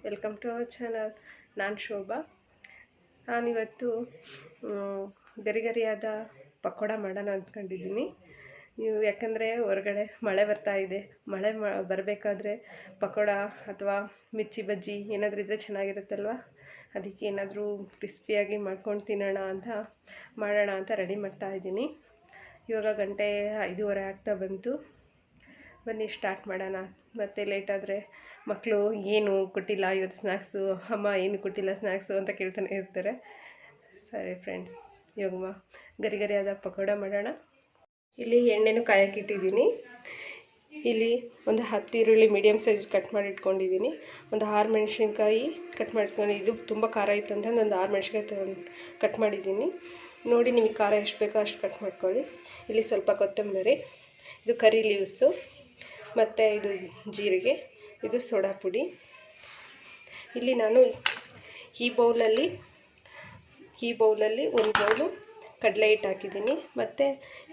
Welcome to our channel. ನಾನು ಶೋಭಾ. ನಾನಿವತ್ತು ಗರಿಗರಿಯಾದ ಪಕೋಡ ಮಾಡೋಣ ಅಂದ್ಕೊಂಡಿದ್ದೀನಿ. ಯಾಕಂದರೆ ಹೊರಗಡೆ ಮಳೆ ಬರ್ತಾ ಇದೆ. ಮಳೆ ಬರಬೇಕಾದ್ರೆ ಪಕೋಡ ಅಥವಾ ಮಿರ್ಚಿ ಬಜ್ಜಿ ಏನಾದರೂ ಇದ್ದರೆ ಚೆನ್ನಾಗಿರುತ್ತಲ್ವ. ಅದಕ್ಕೆ ಏನಾದರೂ ಕ್ರಿಸ್ಪಿಯಾಗಿ ಮಾಡ್ಕೊಂಡು ತಿನ್ನೋಣ ಅಂತ ಮಾಡೋಣ ಅಂತ ರೆಡಿ ಮಾಡ್ತಾಯಿದ್ದೀನಿ. ಇವಾಗ ಗಂಟೆ 5:30 ಆಗ್ತಾ ಬಂತು. ಬನ್ನಿ ಸ್ಟಾರ್ಟ್ ಮಾಡೋಣ. ಮತ್ತು ಲೇಟಾದರೆ ಮಕ್ಕಳು ಏನು ಕೊಟ್ಟಿಲ್ಲ ಇವತ್ತು ಸ್ನ್ಯಾಕ್ಸು, ಅಮ್ಮ ಏನು ಕೊಟ್ಟಿಲ್ಲ ಸ್ನ್ಯಾಕ್ಸು ಅಂತ ಕೇಳ್ತಾನೆ ಇರ್ತಾರೆ. ಸರಿ ಫ್ರೆಂಡ್ಸ್, ಇವಾಗ ಗರಿಗರಿಯಾದ ಪಕೋಡ ಮಾಡೋಣ. ಇಲ್ಲಿ ಎಣ್ಣೆನೂ ಕಾಯಕ್ಕಿಟ್ಟಿದ್ದೀನಿ. ಇಲ್ಲಿ ಒಂದು 10 ಈರುಳ್ಳಿ ಮೀಡಿಯಮ್ ಸೈಜ್ ಕಟ್ ಮಾಡಿ ಇಟ್ಕೊಂಡಿದ್ದೀನಿ. ಒಂದು 6 ಮೆಣಸಿನ್ಕಾಯಿ ಕಟ್ ಮಾಡಿಟ್ಕೊಂಡು, ಇದು ತುಂಬ ಖಾರ ಇತ್ತು ಅಂತ ಒಂದು 6 ಮೆಣಸಿನ್ಕಾಯಿ ಕಟ್ ಮಾಡಿದ್ದೀನಿ. ನೋಡಿ ನಿಮಗೆ ಖಾರ ಎಷ್ಟು ಬೇಕೋ ಅಷ್ಟು ಕಟ್ ಮಾಡ್ಕೊಳ್ಳಿ. ಇಲ್ಲಿ ಸ್ವಲ್ಪ ಕೊತ್ತಂಬರಿ, ಇದು ಕರಿ ಲೀವ್ಸು, ಮತ್ತು ಇದು ಜೀರಿಗೆ, ಇದು ಸೋಡಾ ಪುಡಿ. ಇಲ್ಲಿ ನಾನು ಈ ಬೌಲಲ್ಲಿ 1 ಬೌಲು ಕಡಲೆ ಹಿಟ್ಟು ಹಾಕಿದ್ದೀನಿ. ಮತ್ತು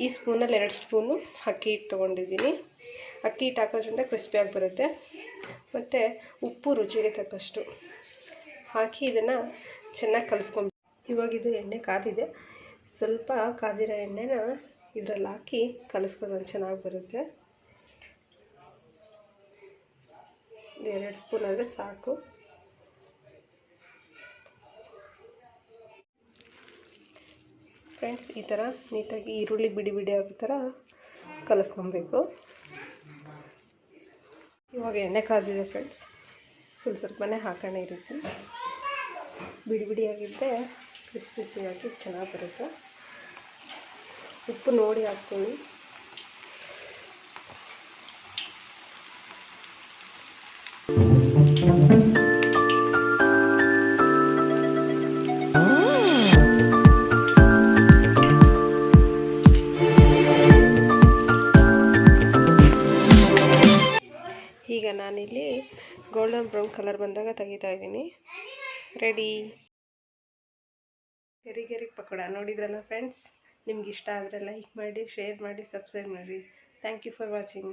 ಈ ಸ್ಪೂನಲ್ಲಿ 2 ಸ್ಪೂನು ಅಕ್ಕಿ ಹಿಟ್ಟು ತೊಗೊಂಡಿದ್ದೀನಿ. ಅಕ್ಕಿ ಹಿಟ್ಟು ಹಾಕೋದ್ರಿಂದ ಕ್ರಿಸ್ಪಿಯಾಗಿ ಬರುತ್ತೆ. ಮತ್ತು ಉಪ್ಪು ರುಚಿಗೆ ತಕ್ಕಷ್ಟು ಹಾಕಿ ಇದನ್ನು ಚೆನ್ನಾಗಿ ಕಲಿಸ್ಕೊಂಡು, ಇವಾಗ ಇದು ಎಣ್ಣೆ ಕಾದಿದೆ. ಸ್ವಲ್ಪ ಕಾದಿರೋ ಎಣ್ಣೆನ ಇದರಲ್ಲಿ ಹಾಕಿ ಕಲಿಸ್ಕೊಂಡು ಚೆನ್ನಾಗಿ ಬರುತ್ತೆ. 2 ಸ್ಪೂನ್ ಆದರೆ ಸಾಕು. ಫ್ರೆಂಡ್ಸ್, ಈ ಥರ ನೀಟಾಗಿ ಈರುಳ್ಳಿ ಬಿಡಿ ಬಿಡಿ ಆಗೋ ಥರ ಕಲಿಸ್ಕೊಬೇಕು. ಇವಾಗ ಎಣ್ಣೆ ಕಾದಿದೆ ಫ್ರೆಂಡ್ಸ್. ಸ್ವಲ್ಪನೇ ಹಾಕೋಣ. ಈ ರೀತಿ ಬಿಡಿ ಬಿಡಿಯಾಗಿದ್ದರೆ ಕ್ರಿಸ್ಪಿಯಾಗಿ ಚೆನ್ನಾಗಿ ಬರುತ್ತೆ. ಉಪ್ಪು ನೋಡಿ ಹಾಕ್ಕೊಳ್ಳಿ. ಈಗ ನಾನಿಲ್ಲಿ ಗೋಲ್ಡನ್ ಬ್ರೌನ್ ಕಲರ್ ಬಂದಾಗ ತೆಗಿತಾ ಇದ್ದೀನಿ. ರೆಡಿ ಗರಿ ಪಕೋಡ ನೋಡಿದ್ರಲ್ಲ ಫ್ರೆಂಡ್ಸ್. ನಿಮ್ಗೆ ಇಷ್ಟ ಆದರೆ ಲೈಕ್ ಮಾಡಿ, ಶೇರ್ ಮಾಡಿ, ಸಬ್ಸ್ಕ್ರೈಬ್ ಮಾಡಿ. Thank you for watching.